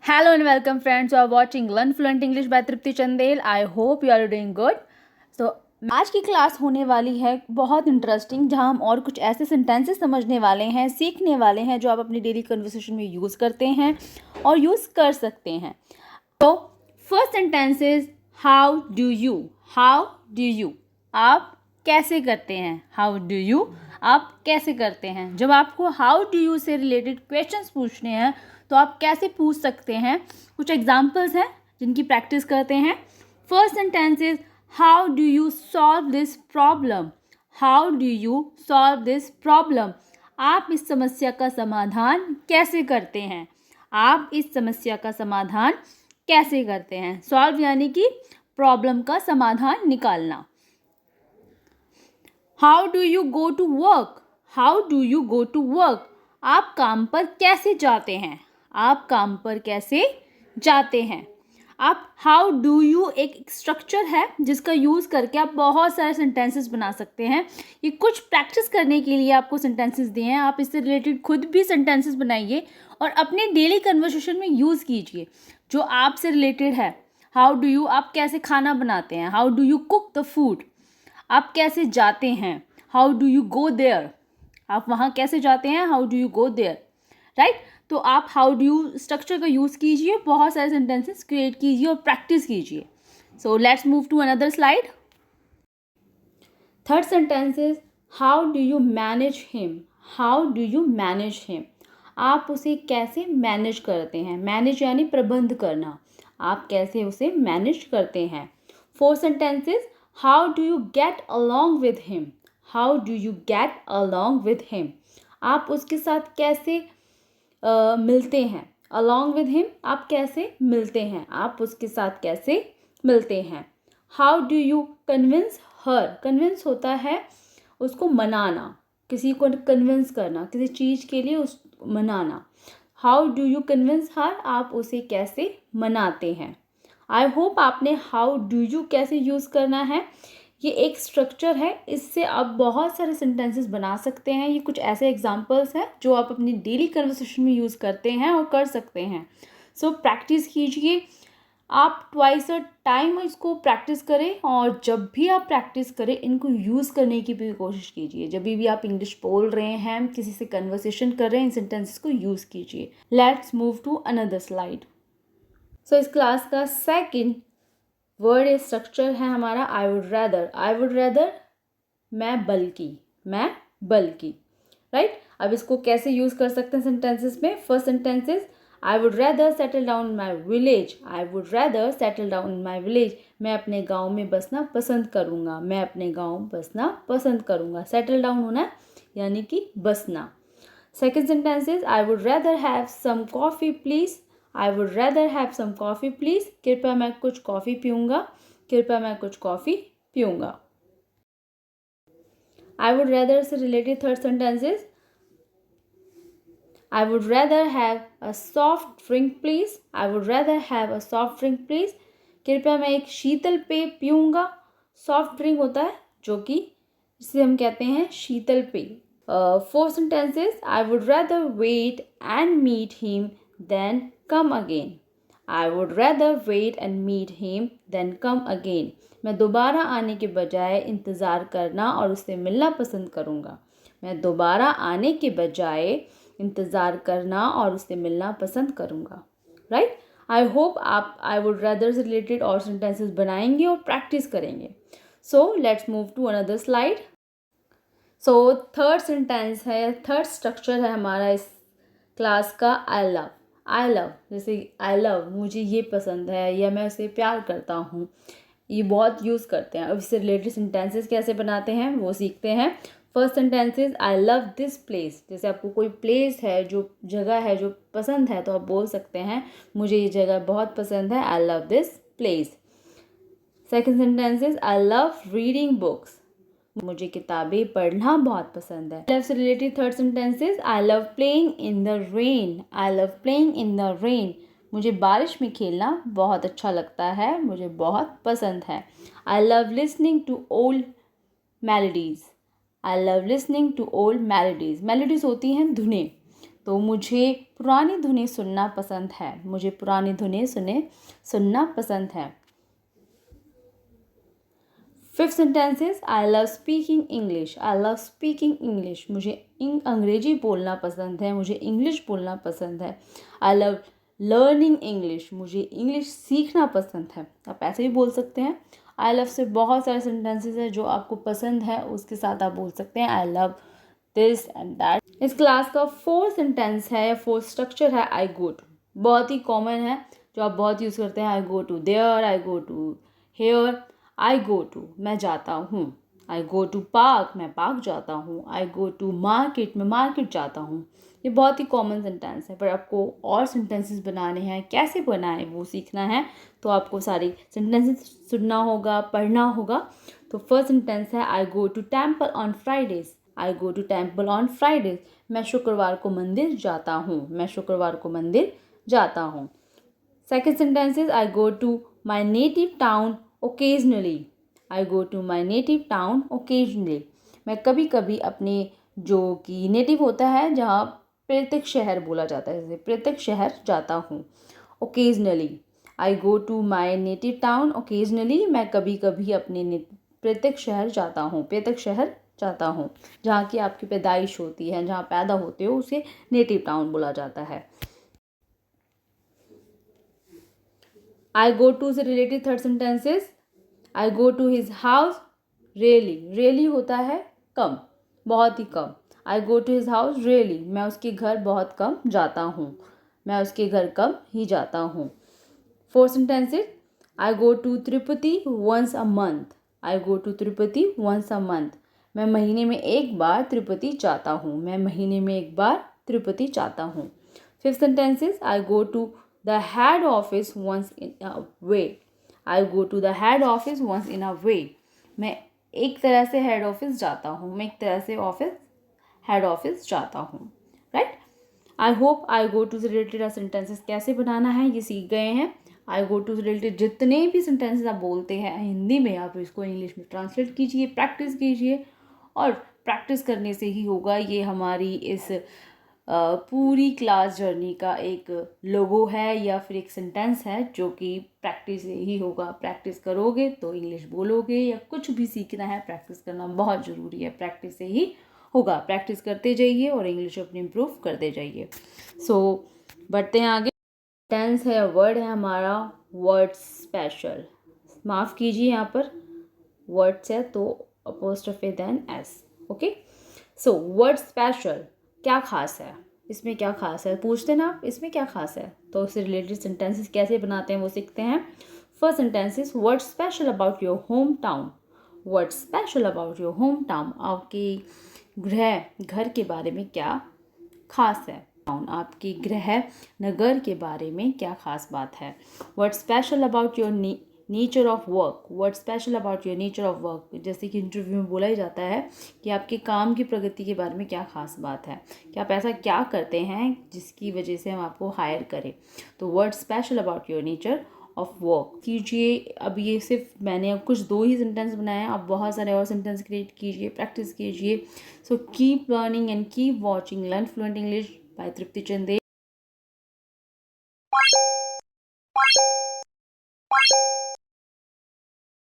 Hello and welcome friends who are watching Learn Fluent English by Tripti Chandel. I hope you are doing good. So आज की class होने वाली है बहुत interesting, जहां हम और कुछ ऐसे सेंटेंसेस समझने वाले हैं, सीखने वाले हैं जो आप अपनी डेली कन्वर्सेशन में यूज़ करते हैं और यूज़ कर सकते हैं. तो first sentence is how do you. How do you, आप कैसे करते हैं. हाउ डू यू, आप कैसे करते हैं. जब आपको हाउ डू यू से रिलेटेड क्वेश्चंस पूछने हैं तो आप कैसे पूछ सकते हैं. कुछ एग्जाम्पल्स हैं जिनकी प्रैक्टिस करते हैं. First sentence is how do you solve this problem. How do you solve this problem, आप इस समस्या का समाधान कैसे करते हैं. आप इस समस्या का समाधान कैसे करते हैं. सॉल्व यानी कि प्रॉब्लम का समाधान निकालना. How do you go to work. How do you go to work, आप काम पर कैसे जाते हैं. आप काम पर कैसे जाते हैं. आप हाउ डू यू एक स्ट्रक्चर है जिसका यूज़ करके आप बहुत सारे सेंटेंसेस बना सकते हैं. ये कुछ प्रैक्टिस करने के लिए आपको सेंटेंसेस दिए हैं. आप इससे रिलेटेड खुद भी सेंटेंसेस बनाइए और अपने डेली कन्वर्सेशन में यूज़ कीजिए जो आपसे रिलेटेड है. हाउ डू यू, आप कैसे खाना बनाते हैं. How do you cook the food, आप कैसे जाते हैं. How do you go there, आप वहाँ कैसे जाते हैं. How do you go there, right. तो आप हाउ डू यू स्ट्रक्चर का यूज़ कीजिए, बहुत सारे सेंटेंसेस क्रिएट कीजिए और प्रैक्टिस कीजिए. So let's move to another slide. Third sentence is how do you manage him. How do you manage him, आप उसे कैसे मैनेज करते हैं. मैनेज यानी प्रबंध करना, आप कैसे उसे मैनेज करते हैं. Fourth sentence is how do you get along with him. How do you get along with him, आप उसके साथ कैसे मिलते हैं. अलॉन्ग विद हिम, आप कैसे मिलते हैं, आप उसके साथ कैसे मिलते हैं. How do you convince her. Convince होता है उसको मनाना, किसी को कन्विंस करना, किसी चीज़ के लिए उस मनाना. How do you convince her, आप उसे कैसे मनाते हैं. आई होप आपने हाउ डू यू कैसे यूज़ करना है. ये एक स्ट्रक्चर है, इससे आप बहुत सारे सेंटेंसेस बना सकते हैं. ये कुछ ऐसे एग्जांपल्स हैं जो आप अपनी डेली कन्वर्सेशन में यूज़ करते हैं और कर सकते हैं. सो प्रैक्टिस कीजिए. आप ट्वाइस अ टाइम इसको प्रैक्टिस करें और जब भी आप प्रैक्टिस करें इनको यूज़ करने की भी कोशिश कीजिए. जब भी आप इंग्लिश बोल रहे हैं, किसी से कन्वर्सेशन कर रहे हैं, इन सेंटेंसेस को यूज़ कीजिए. Let's move to another slide. So इस क्लास का सेकंड वर्ड स्ट्रक्चर है हमारा I would rather. I would rather, मैं बल्कि, मैं बल्कि, राइट. अब इसको कैसे यूज़ कर सकते हैं सेंटेंसेस में. First sentence is I would rather settle down in my village. I would rather settle down in my village, मैं अपने गाँव में बसना पसंद करूँगा. मैं अपने गाँव बसना पसंद करूँगा. सेटल डाउन होना यानी कि बसना. Second sentence is I would rather have some coffee please. I would rather have some coffee please, कृपया मैं कुछ कॉफ़ी पीऊँगा. कृपया मैं कुछ कॉफ़ी पीऊँगा. आई वुड रैदर से related third sentence is I would rather have a soft drink please. I would rather have a soft drink please, कृपया मैं एक शीतल पेय पीऊँगा. सॉफ्ट ड्रिंक होता है जो कि जिसे हम कहते हैं शीतल पेय. Fourth sentence is I would rather wait and meet him then come again. I would rather wait and meet him than come again. मैं दोबारा आने के बजाय इंतज़ार करना और उससे मिलना पसंद करूँगा. मैं दोबारा आने के बजाय इंतज़ार करना और उससे मिलना पसंद करूँगा. राइट. आई होप आप आई वुड रैदर से रिलेटेड और सेंटेंसेस बनाएंगे और प्रैक्टिस करेंगे. So let's move to another slide. So third sentence है, थर्ड स्ट्रक्चर है हमारा इस क्लास का आई लव. आई लव, जैसे आई लव, मुझे ये पसंद है या मैं उसे प्यार करता हूँ, ये बहुत यूज़ करते हैं. अब इससे रिलेटेड सेंटेंसेस कैसे बनाते हैं वो सीखते हैं. First sentence is I love this place. जैसे आपको कोई प्लेस है, जो जगह है जो पसंद है, तो आप बोल सकते हैं मुझे ये जगह बहुत पसंद है. I love this place. Second sentence is I love reading books. मुझे किताबें पढ़ना बहुत पसंद है. लव से related third sentence is I love playing in the rain. I love playing in the rain, मुझे बारिश में खेलना बहुत अच्छा लगता है, मुझे बहुत पसंद है. I love listening to old melodies. I love listening to old melodies. Melodies होती हैं धुनें, तो मुझे पुरानी धुनें सुनना पसंद है। मुझे पुरानी धुनें सुनना पसंद है। Fifth sentence is I love speaking English. I love speaking English. मुझे अंग्रेजी बोलना पसंद है। मुझे इंग्लिश बोलना पसंद है। I love learning English. मुझे इंग्लिश सीखना पसंद है। आप ऐसे भी बोल सकते हैं। आई लव से बहुत सारे सेंटेंसेस हैं जो आपको पसंद है उसके साथ आप बोल सकते हैं I love this and that. इस क्लास का फोर्थ सेंटेंस है या फोर्थ स्ट्रक्चर है आई गो टू। बहुत ही कॉमन है जो आप बहुत यूज़ करते हैं। I go to there, I go to here, I go to मैं जाता हूँ। आई गो टू पार्क, मैं पार्क जाता हूँ। आई गो टू मार्केट, मैं मार्केट जाता हूँ। ये बहुत ही कॉमन सेंटेंस है, पर आपको और सेंटेंसेस बनाने हैं, कैसे बनाएं वो सीखना है। तो आपको सारी सेंटेंसेस सुनना होगा, पढ़ना होगा। तो फर्स्ट सेंटेंस है I go to temple on Fridays. I go to temple on Fridays. मैं शुक्रवार को मंदिर जाता हूँ। मैं शुक्रवार को मंदिर जाता हूँ। Second sentence is I go to my native town occasionally. I go to my native town occasionally. मैं कभी कभी अपने जो कि नेटिव होता है जहाँ प्रत्येक शहर बोला जाता है, जैसे प्रत्येक शहर जाता हूँ। Occasionally, I go to my native town occasionally. मैं कभी कभी अपने प्रत्येक शहर जाता हूँ। प्रत्येक शहर जाता हूँ जहाँ की आपकी पैदाइश होती है, जहाँ पैदा होते हो, उसे नेटिव टाउन बोला जाता है। आई गो टू से related third sentences I go to his house really. Really होता है कम, बहुत ही कम। I go to his house really. मैं उसके घर बहुत कम जाता हूँ। मैं उसके घर कम ही जाता हूँ। Fourth sentence is I go to Tirupati once a month. I go to Tirupati once a month. मैं महीने में एक बार तिरुपति जाता हूँ। मैं महीने में एक बार तिरुपति जाता हूँ। Fifth sentence is I go to the head office once in a way. I go to the head office once in a way. मैं एक तरह से हेड ऑफिस जाता हूँ। मैं एक तरह से हेड ऑफिस जाता हूँ। Right. I hope I go to से रिलेटेड सेंटेंसेस कैसे बनाना है ये सीख गए हैं। आई गो टू से रिलेटेड जितने भी सेंटेंसेस आप बोलते हैं हिंदी में, आप इसको इंग्लिश में ट्रांसलेट कीजिए, प्रैक्टिस कीजिए। और प्रैक्टिस करने से ही होगा। ये हमारी इस पूरी क्लास जर्नी का एक लोगो है या फिर एक सेंटेंस है जो कि प्रैक्टिस से ही होगा। प्रैक्टिस करोगे तो इंग्लिश बोलोगे, या कुछ भी सीखना है प्रैक्टिस करना बहुत ज़रूरी है। प्रैक्टिस से ही होगा। प्रैक्टिस करते जाइए और इंग्लिश अपनी इम्प्रूव करते जाइए। सो बढ़ते हैं आगे। टेंस है, वर्ड है हमारा वर्ड स्पेशल। माफ़ कीजिए, यहाँ पर वर्ड्स है तो apostrophe then S. Okay. So word special, क्या खास है इसमें, क्या खास है पूछते ना आप, इसमें क्या खास है। तो उससे रिलेटेड सेंटेंसेस कैसे बनाते हैं वो सीखते हैं। First sentences word special about your home town. Word special about your home town, आपकी घर के बारे में क्या खास है। आपकी गृह नगर के बारे में क्या खास बात है। What special about your nature of work. What special about your nature of work, जैसे कि इंटरव्यू में बोला ही जाता है कि आपके काम की प्रगति के बारे में क्या खास बात है, कि आप ऐसा क्या करते हैं जिसकी वजह से हम आपको हायर करें। तो what special about your nature of work कीजिए। अब ये सिर्फ मैंने अब कुछ 2 ही सेंटेंस बनाए हैं, आप बहुत सारे और सेंटेंस क्रिएट कीजिए, प्रैक्टिस कीजिए। So keep learning and keep watching learn fluent English by Tripti चंदे।